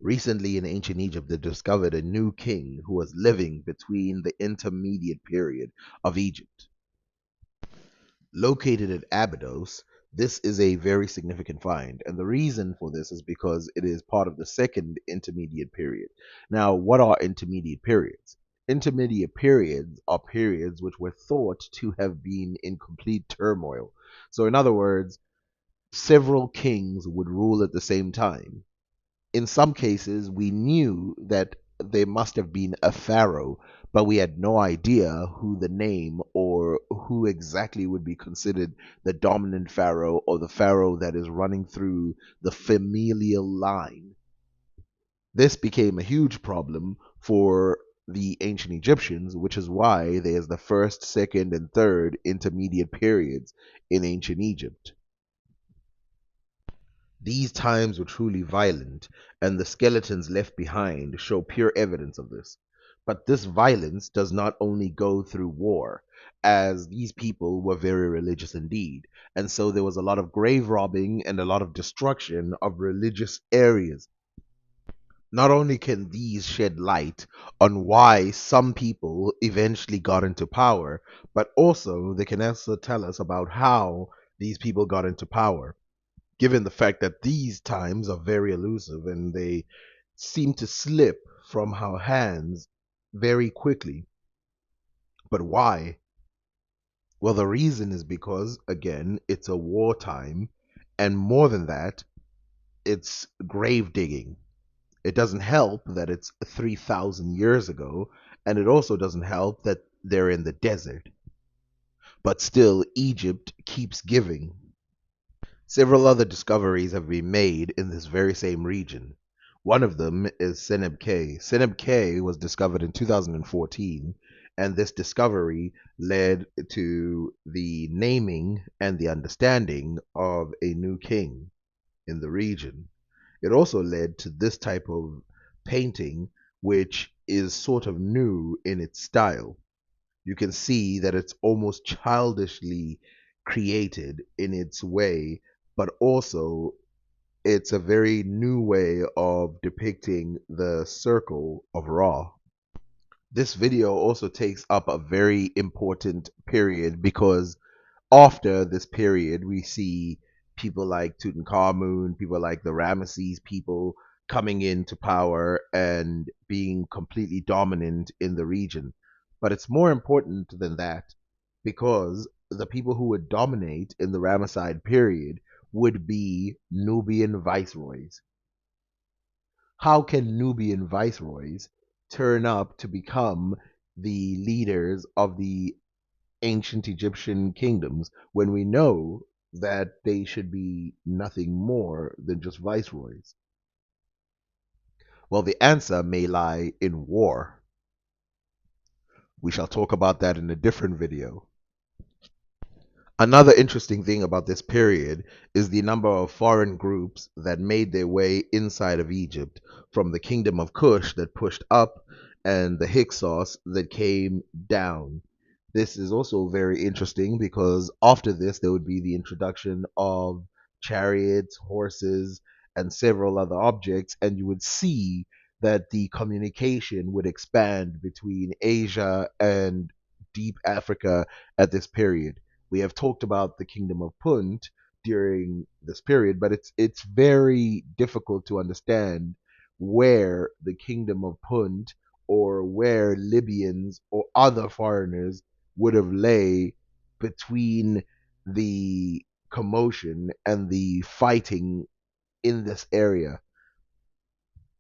Recently in ancient Egypt, they discovered a new king who was living between the intermediate period of Egypt. Located at Abydos, this is a very significant find, and the reason for this is because it is part of the second intermediate period. Now, what are intermediate periods? Intermediate periods are periods which were thought to have been in complete turmoil. So, in other words, several kings would rule at the same time. In some cases, we knew that there must have been a pharaoh, but we had no idea who the name or who exactly would be considered the dominant pharaoh or the pharaoh that is running through the familial line. This became a huge problem for the ancient Egyptians, which is why there's the first, second, and third intermediate periods in ancient Egypt. These times were truly violent, and the skeletons left behind show pure evidence of this. But this violence does not only go through war, as these people were very religious indeed, and so there was a lot of grave robbing and a lot of destruction of religious areas. Not only can these shed light on why some people eventually got into power, but also they can also tell us about how these people got into power, given the fact that these times are very elusive and they seem to slip from our hands very quickly. But why? Well, the reason is because, again, it's a wartime, and more than that, it's grave digging. It doesn't help that it's 3,000 years ago, and it also doesn't help that they're in the desert. But still, Egypt keeps giving. Several other discoveries have been made in this very same region. One of them is Seneb K. Seneb K was discovered in 2014, and this discovery led to the naming and the understanding of a new king in the region. It also led to this type of painting, which is sort of new in its style. You can see that it's almost childishly created in its way, but also it's a very new way of depicting the circle of Ra. This video also takes up a very important period because after this period, we see people like Tutankhamun, people like the Ramesses people coming into power and being completely dominant in the region. But it's more important than that because the people who would dominate in the Ramesside period would be Nubian viceroys. How can Nubian viceroys turn up to become the leaders of the ancient Egyptian kingdoms when we know that they should be nothing more than just viceroys? Well, the answer may lie in war. We shall talk about that in a different video. Another interesting thing about this period is the number of foreign groups that made their way inside of Egypt, from the kingdom of Kush that pushed up and the Hyksos that came down. This is also very interesting because after this, there would be the introduction of chariots, horses, and several other objects, and you would see that the communication would expand between Asia and deep Africa at this period. We have talked about the kingdom of Punt during this period, but it's very difficult to understand where the kingdom of Punt or where Libyans or other foreigners would have lay between the commotion and the fighting in this area.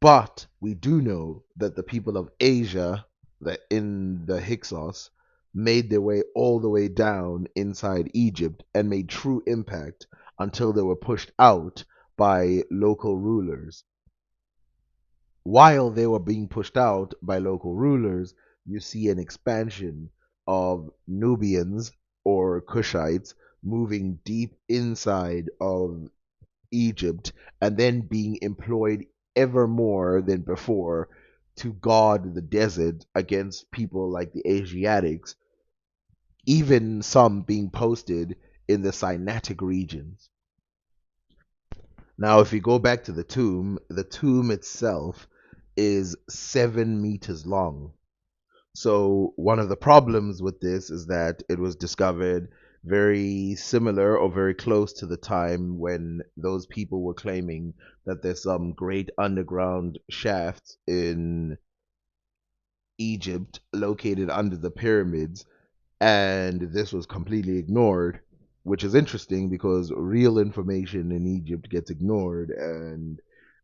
But we do know that the people of Asia, that in the Hyksos, made their way all the way down inside Egypt and made true impact until they were pushed out by local rulers. While they were being pushed out by local rulers, you see an expansion of Nubians or Cushites moving deep inside of Egypt and then being employed ever more than before to guard the desert against people like the Asiatics, even some being posted in the Sinaitic regions. Now, if you go back to the tomb itself is 7 meters long. So, one of the problems with this is that it was discovered very similar or very close to the time when those people were claiming that there's some great underground shafts in Egypt located under the pyramids, and this was completely ignored, which is interesting because real information in Egypt gets ignored and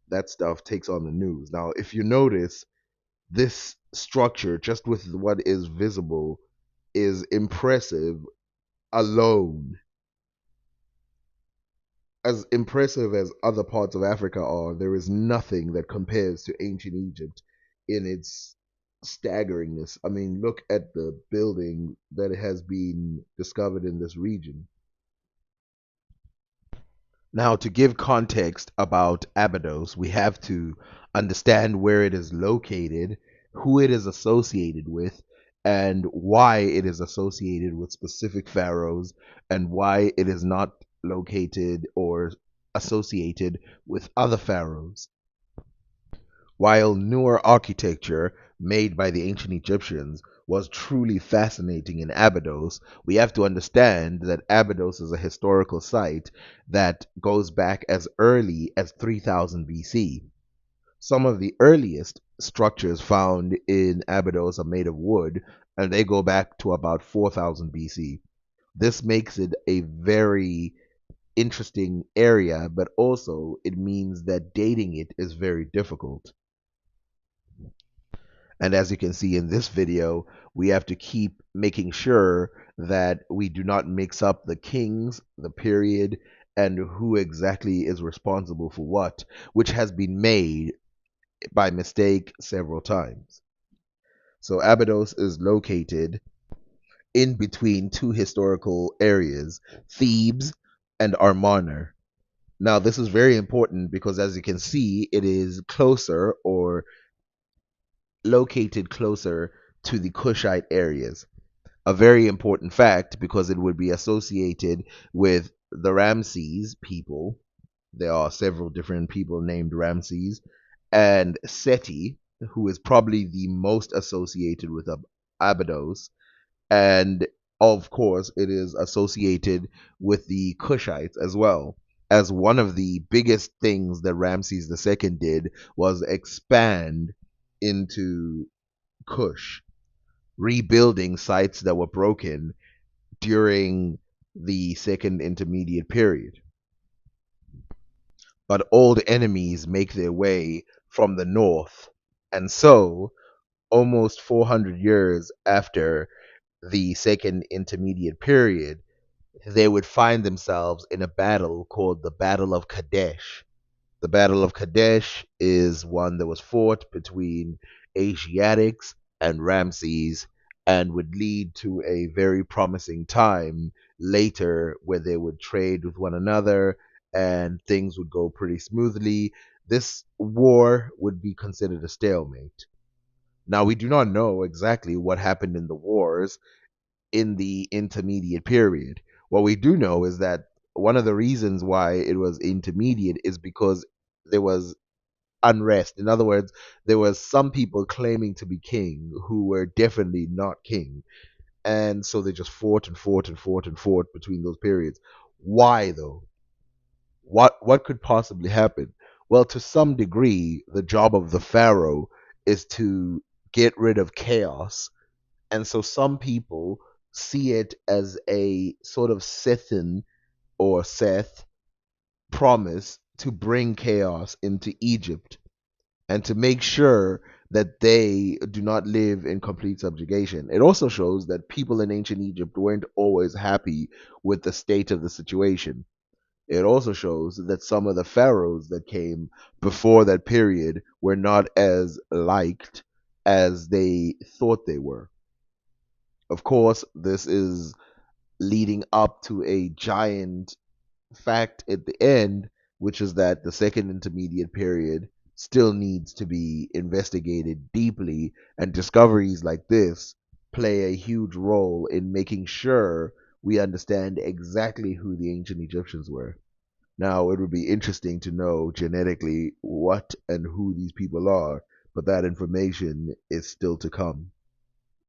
that stuff takes on the news. Now, if you notice, this structure, just with what is visible, is impressive alone. As impressive as other parts of Africa are, there is nothing that compares to ancient Egypt in its staggeringness. I mean, look at the building that has been discovered in this region. Now, to give context about Abydos, we have to understand where it is located, who it is associated with, and why it is associated with specific pharaohs, and why it is not located or associated with other pharaohs. While newer architecture made by the ancient Egyptians was truly fascinating in Abydos, we have to understand that Abydos is a historical site that goes back as early as 3000 BC. Some of the earliest structures found in Abydos are made of wood, and they go back to about 4000 BC. This makes it a very interesting area, but also it means that dating it is very difficult. And as you can see in this video, we have to keep making sure that we do not mix up the kings, the period, and who exactly is responsible for what, which has been made by mistake several times. So Abydos is located in between two historical areas, Thebes and Amarna. Now, this is very important because, as you can see, it is closer or located closer to the Kushite areas. A very important fact because it would be associated with the Ramses people. There are several different people named Ramses, and Seti, who is probably the most associated with Abydos, and of course, it is associated with the Kushites as well. As one of the biggest things that Ramses II did was expand into Kush, rebuilding sites that were broken during the Second Intermediate Period. But old enemies make their way from the north, and so, almost 400 years after the Second Intermediate Period, they would find themselves in a battle called the Battle of Kadesh. The Battle of Kadesh is one that was fought between Asiatics and Ramses and would lead to a very promising time later where they would trade with one another and things would go pretty smoothly. This war would be considered a stalemate. Now, we do not know exactly what happened in the wars in the intermediate period. What we do know is that one of the reasons why it was intermediate is because there was unrest. In other words, there was some people claiming to be king who were definitely not king. And so they just fought and fought and fought and fought between those periods. Why though? What could possibly happen? Well, to some degree, the job of the pharaoh is to get rid of chaos. And so some people see it as a sort of Sethin or Seth promise to bring chaos into Egypt and to make sure that they do not live in complete subjugation. It also shows that people in ancient Egypt weren't always happy with the state of the situation. It also shows that some of the pharaohs that came before that period were not as liked as they thought they were. Of course, this is leading up to a giant fact at the end, which is that the second intermediate period still needs to be investigated deeply, and discoveries like this play a huge role in making sure we understand exactly who the ancient Egyptians were. Now, it would be interesting to know genetically what and who these people are, but that information is still to come.